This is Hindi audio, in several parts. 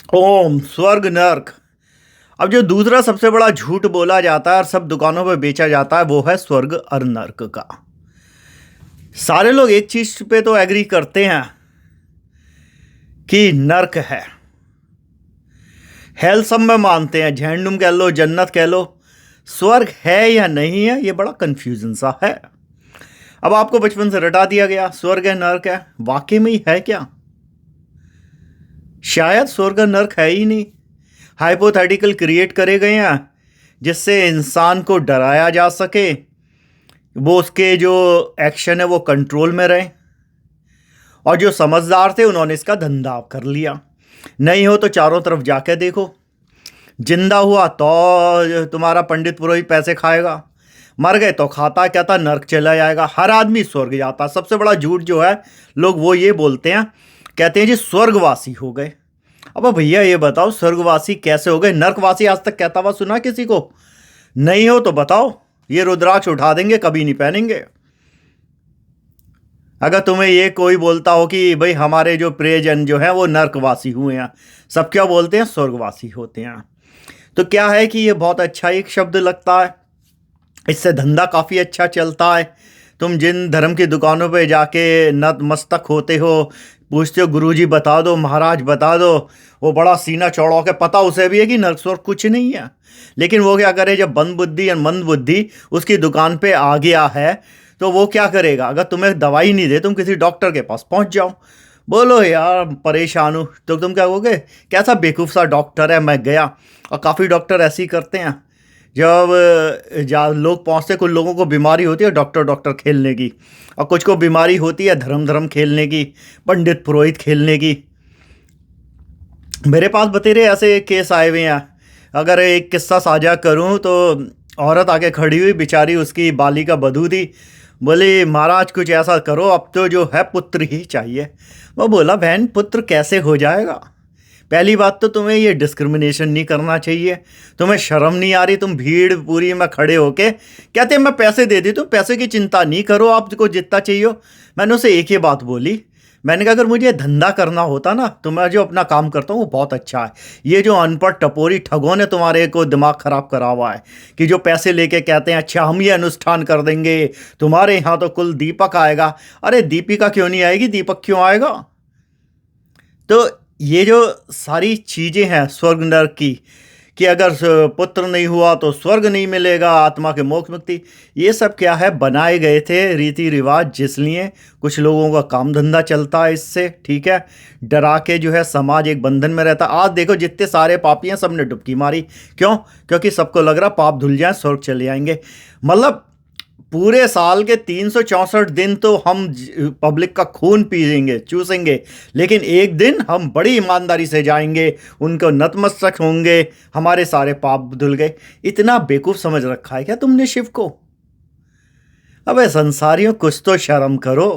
ओम स्वर्ग नर्क। अब जो दूसरा सबसे बड़ा झूठ बोला जाता है और सब दुकानों पे बेचा जाता है वो है स्वर्ग और नर्क का। सारे लोग एक चीज पे तो एग्री करते हैं कि नर्क है। हेल सब में मानते हैं, जहन्नुम कह लो, जन्नत कह लो। स्वर्ग है या नहीं है ये बड़ा कंफ्यूजन सा है। अब आपको बचपन से रटा दिया गया स्वर्ग है नर्क है, वाकई में ही है क्या? शायद स्वर्ग और नर्क है ही नहीं, हाइपोथेटिकल क्रिएट करे गए हैं जिससे इंसान को डराया जा सके, वो उसके जो एक्शन है वो कंट्रोल में रहे। और जो समझदार थे उन्होंने इसका धंधा कर लिया। नहीं हो तो चारों तरफ जाके देखो, जिंदा हुआ तो तुम्हारा पंडित पुरोहित पैसे खाएगा, मर गए तो खाता क्या था, नर्क चला जाएगा। हर आदमी स्वर्ग जाता। सबसे बड़ा झूठ जो है लोग वो ये बोलते हैं, कहते हैं जी स्वर्गवासी हो गए। अब भैया ये बताओ स्वर्गवासी कैसे हो गए? नर्कवासी आज तक कहता हुआ सुना किसी को? नहीं हो तो बताओ, ये रुद्राक्ष उठा देंगे, कभी नहीं पहनेंगे। अगर तुम्हें ये कोई बोलता हो कि भाई हमारे जो प्रियजन जो है वो नर्कवासी हुए हैं, सब क्या बोलते हैं? स्वर्गवासी होते हैं। तो क्या है कि ये बहुत अच्छा एक शब्द लगता है, इससे धंधा काफ़ी अच्छा चलता है। तुम जिन धर्म की दुकानों पे जाके नतमस्तक होते हो, पूछते हो गुरुजी बता दो, महाराज बता दो, वो बड़ा सीना चौड़ा होकर पता उसे भी है कि नर्क स्वर्ग कुछ नहीं है। लेकिन वो क्या करे, जब बंद बुद्धि या मंद बुद्धि उसकी दुकान पे आ गया है तो वो क्या करेगा? अगर तुम्हें दवाई नहीं दे, तुम किसी डॉक्टर के पास पहुंच जाओ, बोलो यार परेशान हूँ, तो तुम क्या कहोगे? कैसा बेवकूफ़ सा डॉक्टर है, मैं गया। और काफ़ी डॉक्टर ऐसे ही करते हैं, जब लोग पहुँचते, कुछ लोगों को बीमारी होती है डॉक्टर डॉक्टर खेलने की, और कुछ को बीमारी होती है धर्म धर्म खेलने की, पंडित पुरोहित खेलने की। मेरे पास बतेरे ऐसे केस आए हुए हैं। अगर एक किस्सा साझा करूं तो औरत आके खड़ी हुई, बेचारी उसकी बाली का बधू थी, बोली महाराज कुछ ऐसा करो, अब तो जो है पुत्र ही चाहिए। वो बोला बहन पुत्र कैसे हो जाएगा? पहली बात तो तुम्हें ये डिस्क्रिमिनेशन नहीं करना चाहिए। तुम्हें शर्म नहीं आ रही? तुम भीड़ पूरी में खड़े होके कहते मैं पैसे दे दी, तुम पैसे की चिंता नहीं करो, आपको जितना चाहिए हो। मैंने उसे एक ही बात बोली, मैंने कहा अगर मुझे धंधा करना होता ना तो मैं जो अपना काम करता हूँ वो बहुत अच्छा है। ये जो अनपढ़ टपोरी ठगों ने तुम्हारे को दिमाग खराब करा हुआ है कि जो पैसे लेके कहते हैं अच्छा हम ये अनुष्ठान कर देंगे, तुम्हारे यहाँ तो कुल दीपक आएगा। अरे दीपिका क्यों नहीं आएगी, दीपक क्यों आएगा? तो ये जो सारी चीज़ें हैं स्वर्ग नर्क की, कि अगर पुत्र नहीं हुआ तो स्वर्ग नहीं मिलेगा, आत्मा के मोक्ष मुक्ति, ये सब क्या है, बनाए गए थे रीति रिवाज, जिसलिए कुछ लोगों का काम धंधा चलता है इससे। ठीक है, डरा के जो है समाज एक बंधन में रहता। आज देखो जितने सारे पापी हैं सब ने डुबकी मारी। क्यों? क्योंकि सबको लग रहा पाप धुल जाए स्वर्ग चले जाएंगे। मतलब पूरे साल के 364 दिन तो हम पब्लिक का खून पीएंगे, चूसेंगे, लेकिन एक दिन हम बड़ी ईमानदारी से जाएंगे, उनको नतमस्तक होंगे, हमारे सारे पाप धुल गए। इतना बेवकूफ़ समझ रखा है क्या तुमने शिव को? अबे संसारियों कुछ तो शर्म करो।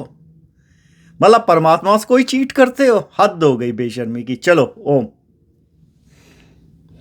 मतलब परमात्मा से कोई चीट करते हो, हद हो गई बेशर्मी की। चलो ओम।